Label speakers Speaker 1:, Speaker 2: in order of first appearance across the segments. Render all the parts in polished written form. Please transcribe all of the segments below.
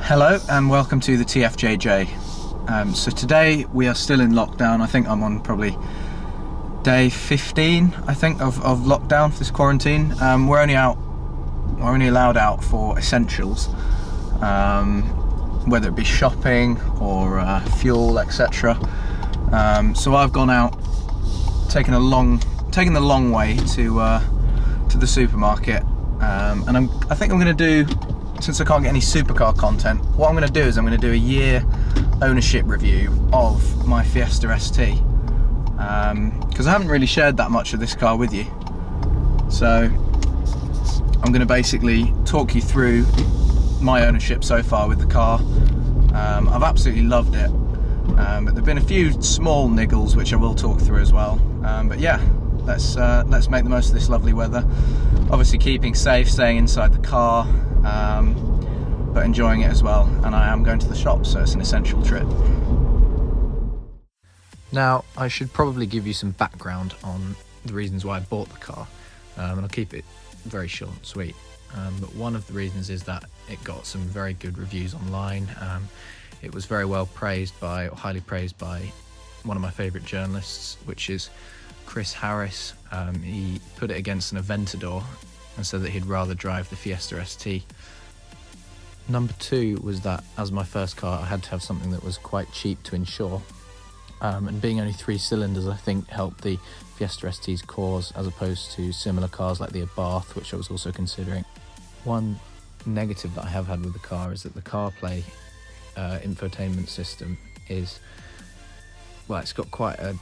Speaker 1: Hello and welcome to the TFJJ. So today we are still in lockdown. I think I'm on probably day 15, I think, of lockdown for this quarantine. We're only allowed out for essentials, whether it be shopping or fuel, etc. So I've gone out, taken the long way to the supermarket, and I think I'm going to do, since I can't get any supercar content, what I'm going to do is I'm going to do a year ownership review of my Fiesta ST, because I haven't really shared that much of this car with you. So I'm going to basically talk you through my ownership so far with the car. I've absolutely loved it, but there have been a few small niggles which I will talk through as well. But yeah, let's make the most of this lovely weather. Obviously keeping safe, staying inside the car, but enjoying it as well. And I am going to the shop, so it's an essential trip. Now, I should probably give you some background on the reasons why I bought the car, and I'll keep it very short and sweet. But one of the reasons is that it got some very good reviews online. It was very well praised by, or highly praised by, one of my favourite journalists, which is Chris Harris. He put it against an Aventador and said that he'd rather drive the Fiesta ST. Number two was that, as my first car, I had to have something that was quite cheap to insure. And being only 3 cylinders, I think, helped the Fiesta ST's cause, as opposed to similar cars like the Abarth, which I was also considering. One negative that I have had with the car is that the CarPlay infotainment system is, well, it's got quite a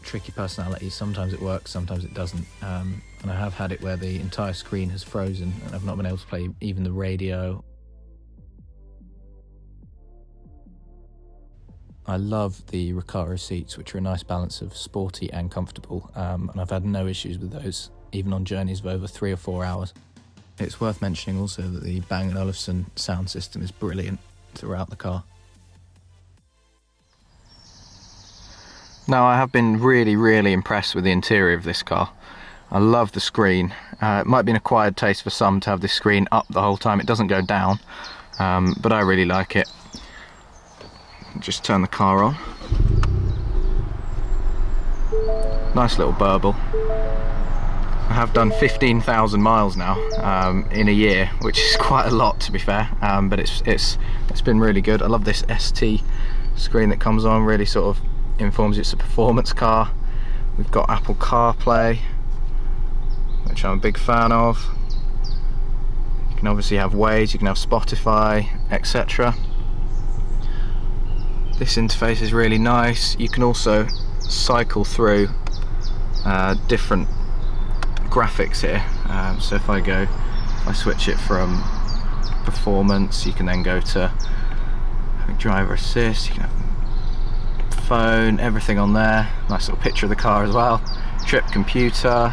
Speaker 1: tricky personality. Sometimes it works, sometimes it doesn't, and I have had it where the entire screen has frozen and I've not been able to play even the radio. I love the Recaro seats, which are a nice balance of sporty and comfortable, and I've had no issues with those, even on journeys of over 3 or 4 hours. It's worth mentioning also that the Bang & Olufsen sound system is brilliant throughout the car. Now, I have been really impressed with the interior of this car. I love the screen. It might be an acquired taste for some to have this screen up the whole time. It doesn't go down, but I really like it. Just turn the car on. Nice little burble. I have done 15,000 miles now in a year, which is quite a lot, to be fair, but it's been really good. I love this ST screen that comes on, really sort of informs you it's a performance car. We've got Apple CarPlay, which I'm a big fan of. You can obviously have Waze, you can have Spotify, etc. This interface is really nice. You can also cycle through different graphics here. So if I switch it from performance, you can then go to driver assist, you can have phone, everything on there. Nice little picture of the car as well. Trip computer.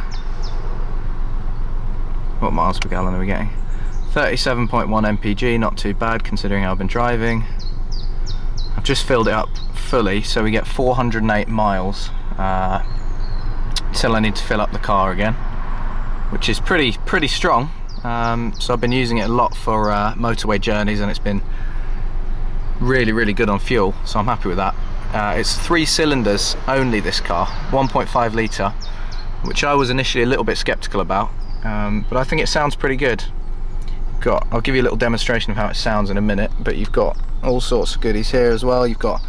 Speaker 1: What miles per gallon are we getting? 37.1 mpg, not too bad considering how I've been driving. I've just filled it up fully, so we get 408 miles till I need to fill up the car again, which is pretty strong. So I've been using it a lot for motorway journeys, and it's been really good on fuel, so I'm happy with that. It's 3 cylinders only, this car, 1.5 litre, which I was initially a little bit skeptical about, but I think it sounds pretty good. I'll give you a little demonstration of how it sounds in a minute, but you've got all sorts of goodies here as well. You've got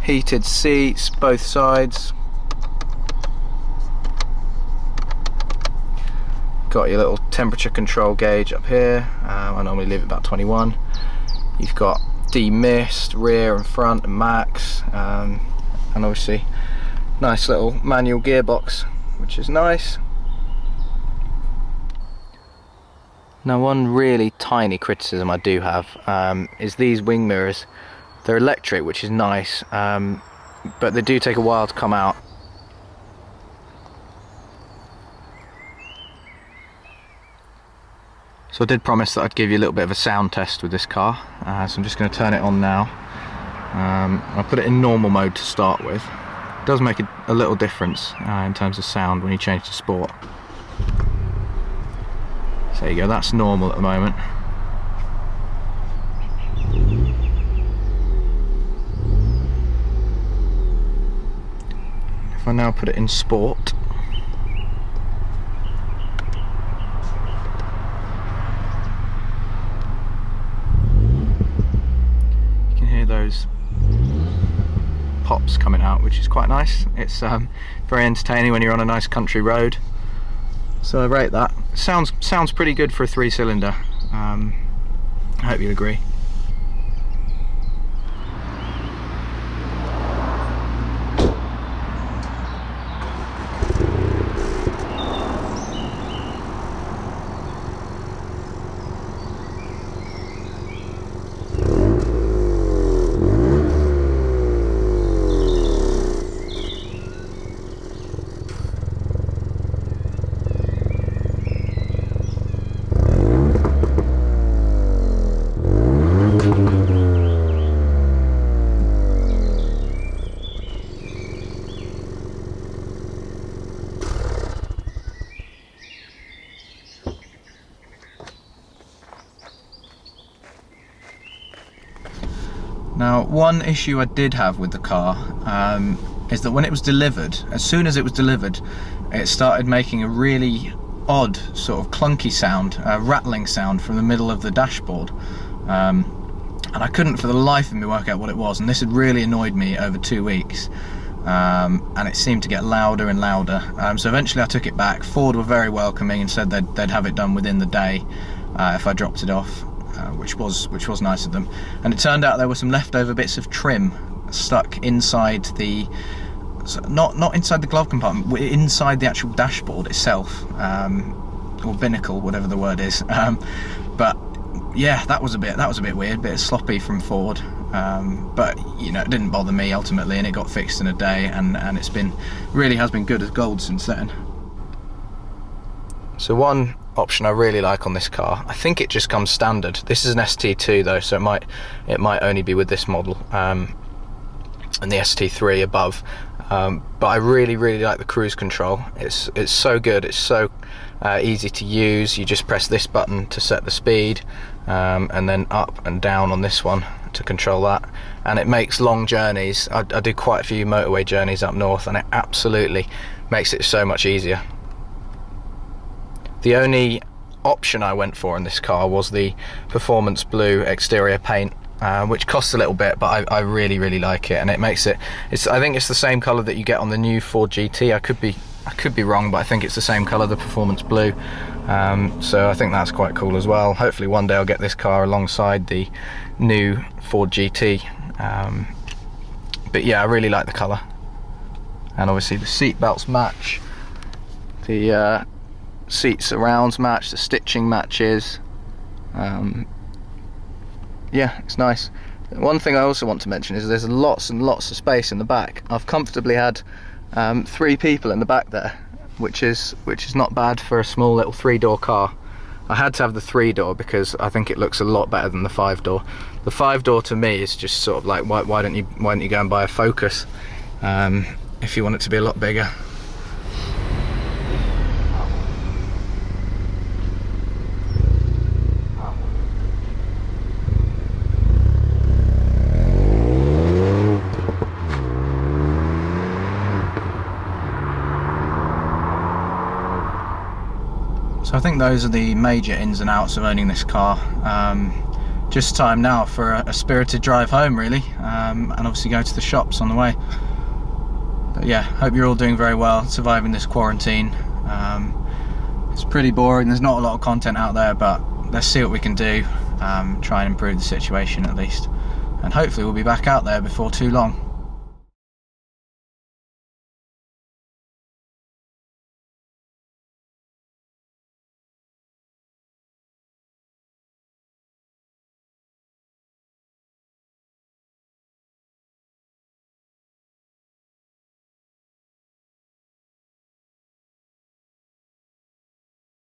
Speaker 1: heated seats, both sides. Got your little temperature control gauge up here. I normally leave it about 21. You've got demist, rear and front and max, and obviously nice little manual gearbox, which is nice. Now, one really tiny criticism I do have is these wing mirrors. They're electric, which is nice, but they do take a while to come out. So I did promise that I'd give you a little bit of a sound test with this car, so I'm just going to turn it on now. I'll put it in normal mode to start with. It does make a little difference in terms of sound when you change to sport. So there you go, that's normal at the moment. If I now put it in sport, you can hear those pops coming out, which is quite nice. It's very entertaining when you're on a nice country road. So I rate that. Sounds pretty good for a 3-cylinder. I hope you agree. Now, one issue I did have with the car is that when it was delivered, as soon as it was delivered, it started making a really odd sort of clunky sound, rattling sound from the middle of the dashboard. And I couldn't for the life of me work out what it was, and this had really annoyed me over 2 weeks. And it seemed to get louder and louder. So eventually I took it back. Ford were very welcoming and said they'd have it done within the day if I dropped it off. Which was nice of them, and it turned out there were some leftover bits of trim stuck inside the, not inside the glove compartment, inside the actual dashboard itself, or binnacle, whatever the word is. But yeah, that was a bit weird, a bit sloppy from Ford. But you know, it didn't bother me ultimately, and it got fixed in a day, and it's really has been good as gold since then. So one option I really like on this car, I think it just comes standard. This is an ST2 though, so it might only be with this model, and the ST3 above. But I really like the cruise control. It's so good. It's so easy to use. You just press this button to set the speed, and then up and down on this one to control that, and it makes long journeys. I do quite a few motorway journeys up north, and it absolutely makes it so much easier. The only option I went for in this car was the performance blue exterior paint, which costs a little bit, but I really like it, and it makes it. I think it's the same colour that you get on the new Ford GT. I could be wrong, but I think it's the same colour, the performance blue. So I think that's quite cool as well. Hopefully one day I'll get this car alongside the new Ford GT. But yeah, I really like the colour, and obviously the seat belts match. The seat surrounds match, the stitching matches. Yeah, it's nice. One thing I also want to mention is there's lots and lots of space in the back. I've comfortably had 3 people in the back there, which is not bad for a small little 3-door car. I had to have the 3-door because I think it looks a lot better than the 5-door. The 5-door to me is just sort of like, why don't you go and buy a Focus if you want it to be a lot bigger. So I think those are the major ins and outs of owning this car. Just time now for a spirited drive home really, and obviously go to the shops on the way. But yeah, hope you're all doing very well, surviving this quarantine. It's pretty boring, there's not a lot of content out there, but let's see what we can do, try and improve the situation at least. And hopefully we'll be back out there before too long.